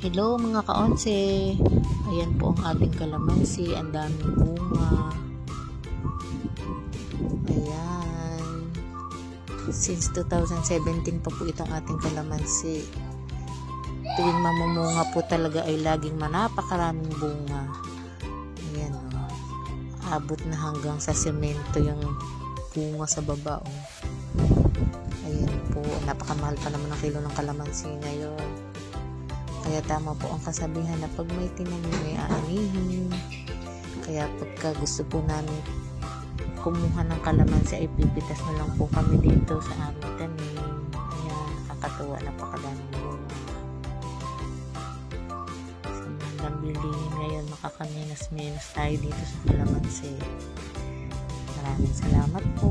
Hello mga kaonse, ayan po ang ating kalamansi, ang daming bunga. Ayan, since 2017 pa po itong ating kalamansi. Tuwing mamumunga po talaga ay laging napakaraming bunga. Ayan o, abot na hanggang sa semento yung bunga sa baba o. Ayan po, napakamahal pa naman ang kilo ng kalamansi ngayon. Kaya tama po ang kasabihan na pag may tinanim may aanihin. Kaya pagka gusto po namin kumuha ng kalamansi ay pipitas na lang po kami dito sa aming tanim. Ayan, nakakatuwa, napakadaming bunga. Sa mga bilihin ngayon, makakaminas-minas tayo dito sa kalamansi. Maraming salamat po.